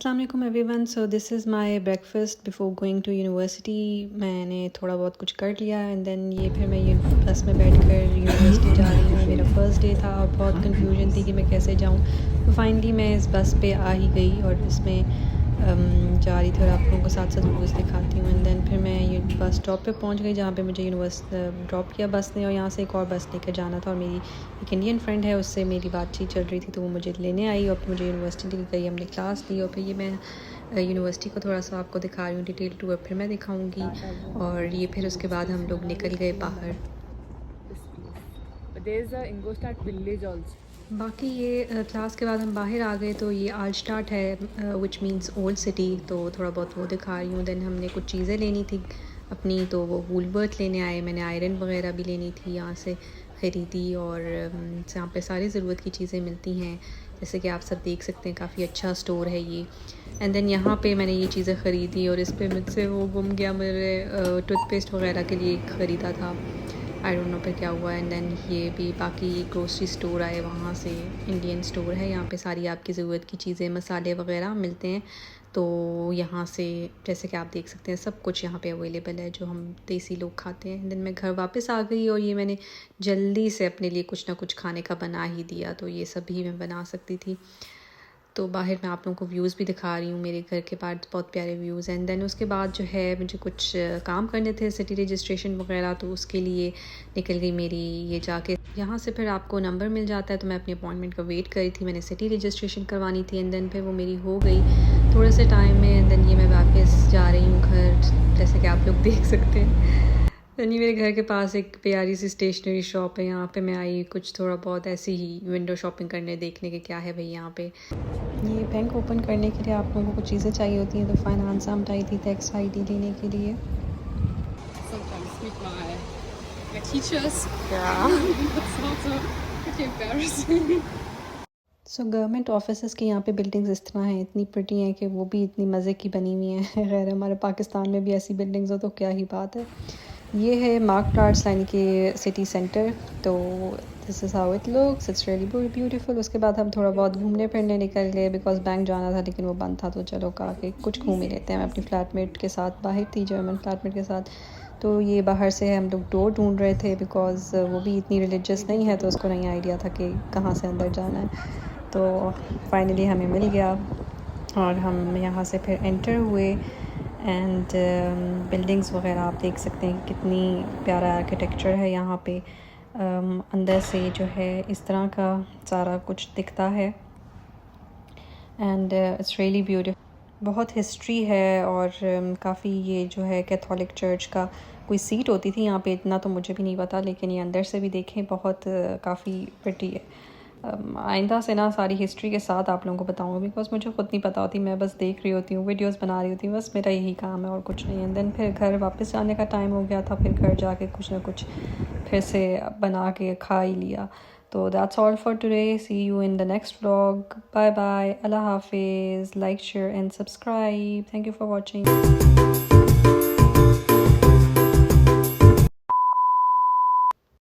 अस्सलाम वालेकुम everyone. So this is my breakfast before going to university. मैंने थोड़ा बहुत कुछ कर लिया एंड देन ये फिर मैं ये बस में बैठकर यूनिवर्सिटी जा रही हूँ। मेरा फ़र्स्ट डे था और बहुत कन्फ्यूजन थी कि मैं कैसे जाऊँ। तो फाइनली मैं इस बस पे आ ही गई और इसमें जा रही थी और आप लोगों को साथ साथ व्यूज़ दिखाती हूँ। एंड देन फिर मैं ये बस स्टॉप पे पहुँच गई जहाँ पे मुझे ड्रॉप किया बस ने, और यहाँ से एक और बस लेकर जाना था। और मेरी एक इंडियन फ्रेंड है, उससे मेरी बातचीत चल रही थी तो वो मुझे लेने आई और मुझे यूनिवर्सिटी ले गई। हमने क्लास ली और फिर ये मैं यूनिवर्सिटी को थोड़ा सा आपको दिखा रही हूँ, डिटेल टूर फिर मैं दिखाऊँगी। और ये फिर उसके बाद हम लोग निकल गए बाहर। बाकी ये क्लास के बाद हम बाहर आ गए तो ये आज स्टार्ट है विच मीन्स ओल्ड सिटी, तो थोड़ा बहुत वो दिखा रही हूँ। देन हमने कुछ चीज़ें लेनी थी अपनी, तो वो वूलवर्थ लेने आए। मैंने आयरन वगैरह भी लेनी थी, यहाँ से ख़रीदी। और यहाँ पे सारी ज़रूरत की चीज़ें मिलती हैं, जैसे कि आप सब देख सकते हैं काफ़ी अच्छा स्टोर है ये। एंड देन यहाँ पे मैंने ये चीज़ें ख़रीदी और इस पर मुझसे वो गुम गया, मेरे टूथपेस्ट वगैरह के लिए ख़रीदा था, आई डोंट नो फिर क्या हुआ। एंड देन ये भी बाकी ग्रोसरी स्टोर आए, वहाँ से इंडियन स्टोर है, यहाँ पे सारी आपकी ज़रूरत की चीज़ें मसाले वगैरह मिलते हैं। तो यहाँ से जैसे कि आप देख सकते हैं सब कुछ यहाँ पे अवेलेबल है जो हम देसी लोग खाते हैं। देन मैं घर वापस आ गई और ये मैंने जल्दी से अपने लिए कुछ ना कुछ खाने का बना ही दिया, तो ये सब भी मैं बना सकती थी। तो बाहर मैं आप लोगों को व्यूज़ भी दिखा रही हूँ, मेरे घर के पास बहुत प्यारे व्यूज़। एंड देन उसके बाद जो है मुझे कुछ काम करने थे, सिटी रजिस्ट्रेशन वगैरह, तो उसके लिए निकल गई मेरी ये जाके। यहाँ से फिर आपको नंबर मिल जाता है, तो मैं अपनी अपॉइंटमेंट का वेट करी थी, मैंने सिटी रजिस्ट्रेशन करवानी थी। एंड देन फिर वो मेरी हो गई थोड़े से टाइम में। एंड देन ये मैं वापस जा रही हूँ घर, जैसे कि आप लोग देख सकते हैं। ये मेरे घर के पास एक प्यारी सी स्टेशनरी शॉप है, यहाँ पे मैं आई कुछ थोड़ा बहुत ऐसी ही विंडो शॉपिंग करने, देखने के क्या है भाई यहाँ पे। ये बैंक ओपन करने के लिए आप लोगों को कुछ चीज़ें चाहिए होती हैं, तो फाइनेंस आमट आई थी टैक्स ID लेने के लिए। सो गवर्नमेंट ऑफिस के यहाँ पे बिल्डिंग्स इस तरह हैं, इतनी प्रिटी हैं कि वो भी इतनी मज़े की बनी हुई हैं। खैर हमारे पाकिस्तान में भी ऐसी बिल्डिंग्स हो तो क्या ही बात है। ये है मार्केट आर्ट्स लाइन के सिटी सेंटर, तो this is how it looks, it's really beautiful. उसके बाद हम थोड़ा बहुत घूमने फिरने निकल गए, बिकॉज बैंक जाना था लेकिन वो बंद था, तो चलो कहा कि कुछ घूम ही लेते हैं। मैं अपनी फ्लैटमेट के साथ बाहर थी, जर्मन फ्लैटमेट के साथ। तो ये बाहर से हम लोग डोर ढूंढ रहे थे, बिकॉज़ वो भी इतनी रिलीजियस नहीं है, तो उसको नहीं आइडिया था कि कहाँ से अंदर जाना है। तो फाइनली हमें मिल गया और हम यहाँ से फिर एंटर हुए। एंड बिल्डिंग्स वगैरह आप देख सकते हैं कितनी प्यारा आर्किटेक्चर है यहाँ पे। अंदर से जो है इस तरह का सारा कुछ दिखता है एंड इट्स रियली ब्यूटीफुल। बहुत हिस्ट्री है और काफ़ी ये जो है कैथोलिक चर्च का कोई सीट होती थी यहाँ पे, इतना तो मुझे भी नहीं पता, लेकिन ये अंदर से भी देखें बहुत काफ़ी प्रिटी है। आइंदा से ना सारी हिस्ट्री के साथ आप लोगों को बताऊँगा, बिकॉज मुझे ख़ुद नहीं पता होती, मैं बस देख रही होती हूँ, वीडियोस बना रही होती हूँ, बस मेरा यही काम है और कुछ नहीं है। देन फिर घर वापस जाने का टाइम हो गया था, फिर घर जाके कुछ ना कुछ फिर से बना के खा ही लिया। तो that's all for today, see you in the next vlog, bye bye, अल्लाह हाफिज़, like share and subscribe, thank you for watching.